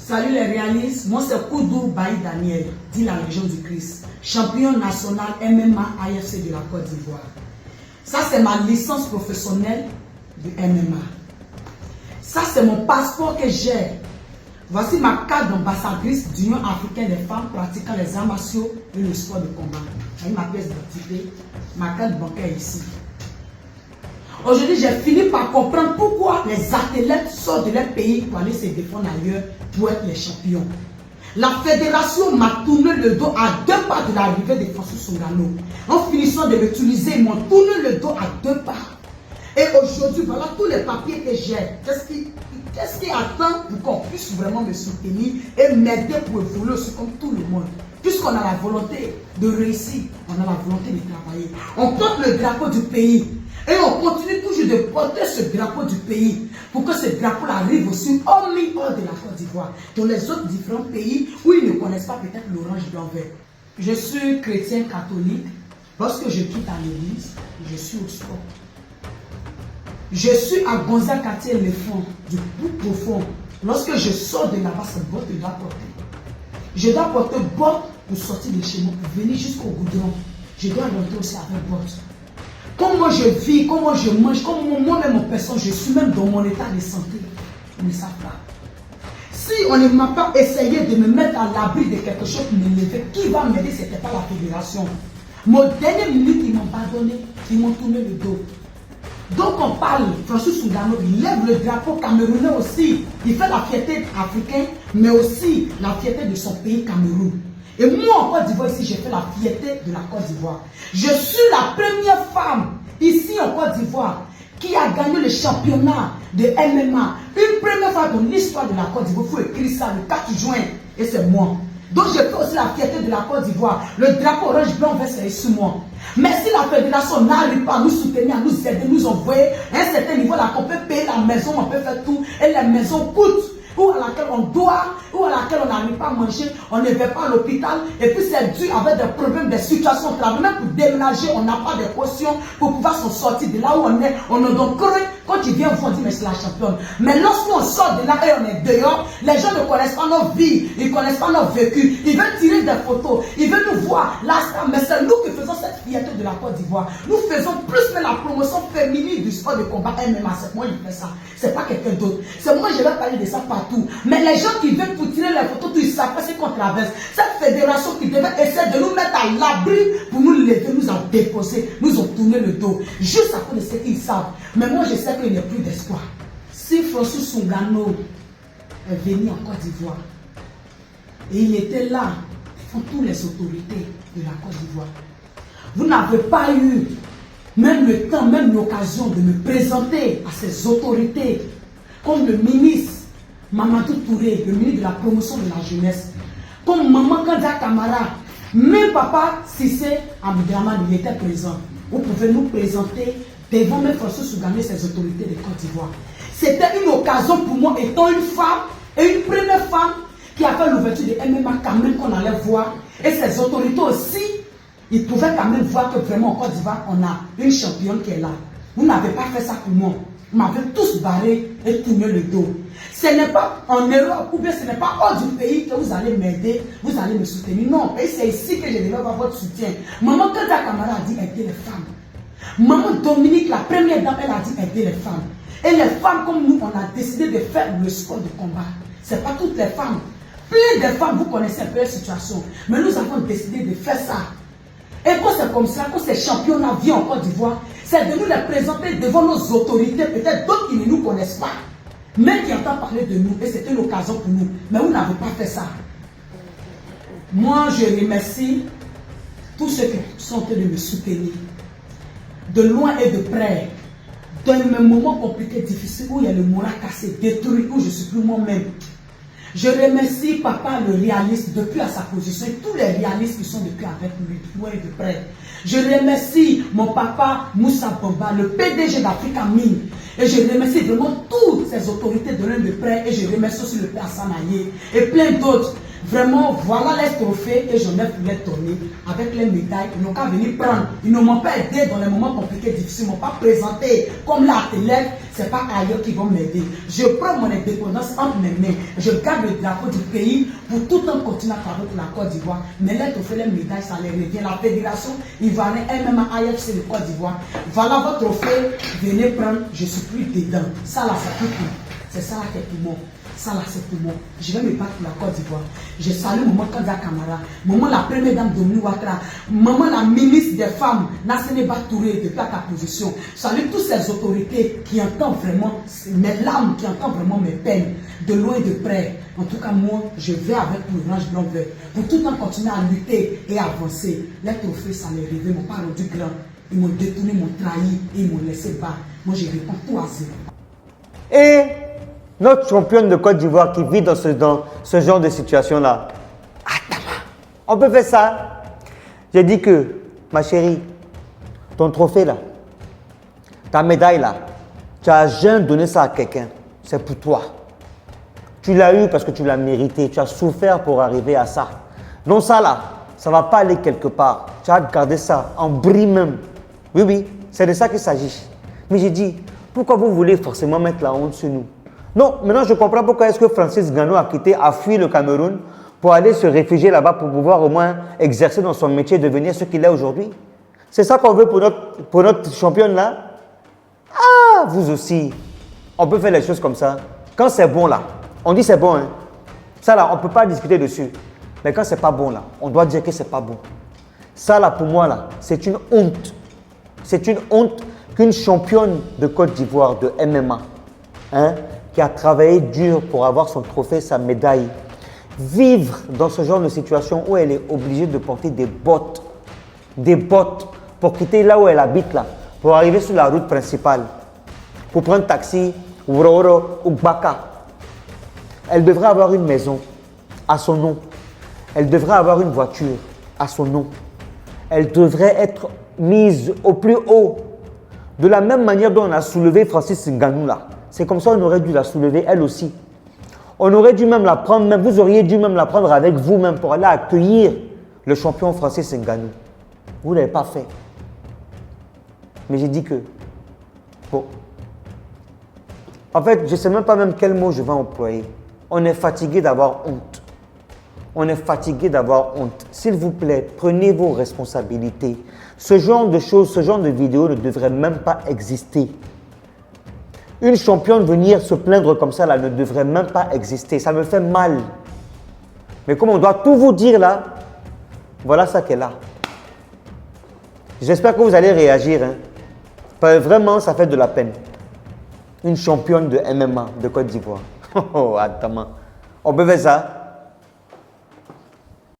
Salut les réalistes, moi c'est Koudou Baï Daniel, dit la Légion du Christ, champion national MMA AFC de la Côte d'Ivoire. Ça c'est ma licence professionnelle de MMA. Ça c'est mon passeport que j'ai. Voici ma carte d'ambassadrice d'Union africaine des femmes pratiquant les arts martiaux et le sport de combat. Avec ma pièce d'identité, ma carte bancaire ici. Aujourd'hui, j'ai fini par comprendre pourquoi les athlètes sortent de leur pays pour aller se défendre ailleurs pour être les champions. La fédération m'a tourné le dos à 2 pas de l'arrivée de François Songano. En finissant de l'utiliser, ils m'ont tourné le dos à 2 pas. Et aujourd'hui, voilà tous les papiers que j'ai. Qu'est-ce qui attend pour qu'on puisse vraiment me soutenir et m'aider pour évoluer aussi comme tout le monde? Puisqu'on a la volonté de réussir, on a la volonté de travailler. On porte le drapeau du pays. Et on continue toujours de porter ce drapeau du pays pour que ce drapeau arrive aussi hors de la Côte d'Ivoire, dans les autres différents pays où ils ne connaissent pas peut-être l'orange blanc vert. Je suis chrétien catholique. Lorsque je quitte à l'église, je suis au sport. Je suis à Gonzague quartier éléphant, du plus profond. Lorsque je sors de là-bas, c'est botte que je dois porter. Je dois porter botte pour sortir de chez moi, pour venir jusqu'au goudron. Je dois rentrer aussi avec botte. Comment je vis, comment je mange, comment moi-même en personne, je suis même dans mon état de santé. Ils ne savent pas. Si on ne m'a pas essayé de me mettre à l'abri de quelque chose pour me lever, qui va m'aider? Ce n'était pas la fédération. Mon dernier minute, ils m'ont pardonné, ils m'ont tourné le dos. Donc on parle, François Songano, il lève le drapeau camerounais aussi. Il fait la fierté africaine, mais aussi la fierté de son pays Cameroun. Et moi en Côte d'Ivoire, ici, j'ai fait la fierté de la Côte d'Ivoire. Je suis la première femme ici en Côte d'Ivoire qui a gagné le championnat de MMA. Une première fois dans l'histoire de la Côte d'Ivoire. Il faut écrire ça le 4 juin. Et c'est moi. Donc je fais aussi la fierté de la Côte d'Ivoire. Le drapeau orange blanc vert, c'est sur moi. Mais si la fédération n'arrive pas à nous soutenir, à nous aider, nous envoyer à un certain niveau, là, qu'on peut payer la maison, on peut faire tout. Et les maisons coûtent. Ou à laquelle on doit, ou à laquelle on n'arrive pas à manger, on ne va pas à l'hôpital, et puis c'est dû avec des problèmes, des situations de travail. Même pour déménager, on n'a pas de caution pour pouvoir s'en sortir de là où on est. On a donc cru, quand ils viennent, on dit, mais c'est la championne. Mais lorsqu'on sort de là et on est dehors, les gens ne connaissent pas nos vies, ils ne connaissent pas nos vécus. Ils veulent tirer des photos, ils veulent nous voir, là, mais c'est nous qui faisons cette fierté de la Côte d'Ivoire. Nous faisons plus que la promotion féminine du sport de combat MMA. C'est moi qui fais ça, c'est pas quelqu'un d'autre. C'est moi, je vais parler de ça partout. Mais les gens qui veulent pour tirer les photos, ils savent pas ce qu'on traverse. Cette fédération qui devait essayer de nous mettre à l'abri pour nous lever, nous a déposé, nous ont tourné le dos. Juste à cause de ce qu'ils savent. Mais moi, je sais qu'il n'y a plus d'espoir. Si François Songano est venu en Côte d'Ivoire, et il était là, devant toutes les autorités de la Côte d'Ivoire, vous n'avez pas eu même le temps, même l'occasion de me présenter à ces autorités, comme le ministre Mamadou Touré, le ministre de la promotion de la jeunesse, comme Maman Kanda Kamara, même Papa Sissé Abdraman, il était présent. Vous pouvez nous présenter devant même François Songano et ses autorités de Côte d'Ivoire. C'était une occasion pour moi, étant une femme, et une première femme qui a fait l'ouverture de MMA quand même qu'on allait voir. Et ses autorités aussi, ils pouvaient quand même voir que vraiment en Côte d'Ivoire, on a une championne qui est là. Vous n'avez pas fait ça pour moi. Vous m'avez tous barré et tourné le dos. Ce n'est pas en Europe ou bien ce n'est pas hors du pays que vous allez m'aider, vous allez me soutenir. Non, et c'est ici que je devais avoir votre soutien. Maman Kanda Kamara a dit aider les femmes. Maman Dominique, la première dame, elle a dit aider les femmes. Et les femmes comme nous, on a décidé de faire le sport de combat. Ce n'est pas toutes les femmes. Plein de femmes, vous connaissez un peu la situation. Mais nous avons décidé de faire ça. Et quand c'est comme ça, quand ces championnats viennent en Côte d'Ivoire, c'est de nous les présenter devant nos autorités, peut-être d'autres qui ne nous connaissent pas, mais qui entendent parler de nous. Et c'était une occasion pour nous. Mais vous n'avez pas fait ça. Moi, je remercie tous ceux qui sont en train de me soutenir, de loin et de près, dans mes moments compliqués, difficiles, où il y a le moral cassé, détruit, où je ne suis plus moi-même. Je remercie Papa le réaliste depuis à sa position et tous les réalistes qui sont depuis avec lui, de loin et de près. Je remercie mon papa Moussa Bamba, le PDG d'Africa Mine. Et je remercie vraiment toutes ces autorités de loin et de près. Et je remercie aussi le père Sanaye et plein d'autres. Vraiment, voilà les trophées que j'en ai pour les donner avec les médailles. Ils n'ont qu'à venir prendre. Ils ne m'ont pas aidé dans les moments compliqués, difficiles. Ils ne m'ont pas présenté comme là, t'élève. Ce n'est pas ailleurs qui vont m'aider. Je prends mon indépendance entre mes mains. Je garde le drapeau du pays pour tout un continent avec la Côte d'Ivoire. Mais les trophées, les médailles, ça les revient. La fédération ivoirienne, MMA, AFC de Côte d'Ivoire. Voilà votre trophée. Venez prendre. Je ne suis plus dedans. Ça là, c'est tout. C'est ça là qui est tout bon. Ça là, c'est tout bon. Je vais me battre pour la Côte d'Ivoire. Je salue Maman Kanda Kamara, Maman la première dame Dominique Ouattara, Maman la ministre des femmes, Nassene Touré, depuis ta position. Je salue toutes ces autorités qui entendent vraiment mes larmes, qui entendent vraiment mes peines, de loin et de près. En tout cas, moi, je vais avec l'orange blanc vert. Pour tout le temps continuer à lutter et avancer. Les trophées, ça m'est arrivé, ils m'ont pas rendu grand. Ils m'ont détourné, m'ont trahi et ils m'ont laissé bas. Moi, je réponds tout à zéro. Et notre championne de Côte d'Ivoire qui vit dans ce genre de situation-là, on peut faire ça. J'ai dit que, ma chérie, ton trophée là, ta médaille là, tu as jamais donné ça à quelqu'un. C'est pour toi. Tu l'as eu parce que tu l'as mérité. Tu as souffert pour arriver à ça. Donc ça là, ça ne va pas aller quelque part. Tu as gardé ça en bris même. Oui, oui, c'est de ça qu'il s'agit. Mais j'ai dit, pourquoi vous voulez forcément mettre la honte sur nous? Non, maintenant je comprends pourquoi est-ce que Francis Ngannou a fui le Cameroun pour aller se réfugier là-bas pour pouvoir au moins exercer dans son métier et devenir ce qu'il est aujourd'hui. C'est ça qu'on veut pour notre championne là. Ah, vous aussi. On peut faire les choses comme ça. Quand c'est bon là, on dit c'est bon. Hein. Ça là, on ne peut pas discuter dessus. Mais quand c'est pas bon là, on doit dire que c'est pas bon. Ça là, pour moi là, c'est une honte. C'est une honte qu'une championne de Côte d'Ivoire de MMA, hein, qui a travaillé dur pour avoir son trophée, sa médaille, vivre dans ce genre de situation où elle est obligée de porter des bottes pour quitter là où elle habite là, pour arriver sur la route principale, pour prendre taxi, Woro ou Baka. Elle devrait avoir une maison à son nom. Elle devrait avoir une voiture à son nom. Elle devrait être mise au plus haut. De la même manière dont on a soulevé Francis Ngannou là. C'est comme ça qu'on aurait dû la soulever elle aussi. On aurait dû même la prendre, même, vous auriez dû même la prendre avec vous-même pour aller accueillir le champion Francis Ngannou. Vous ne l'avez pas fait. Mais j'ai dit que, bon, en fait, je ne sais même pas même quel mot je vais employer. On est fatigué d'avoir honte. On est fatigué d'avoir honte. S'il vous plaît, prenez vos responsabilités. Ce genre de choses, ce genre de vidéos ne devrait même pas exister. Une championne venir se plaindre comme ça là ne devrait même pas exister. Ça me fait mal. Mais comme on doit tout vous dire là, voilà ça qu'elle a. J'espère que vous allez réagir. Hein. Vraiment, ça fait de la peine. Une championne de MMA de Côte d'Ivoire. Oh, attends. On peut faire ça.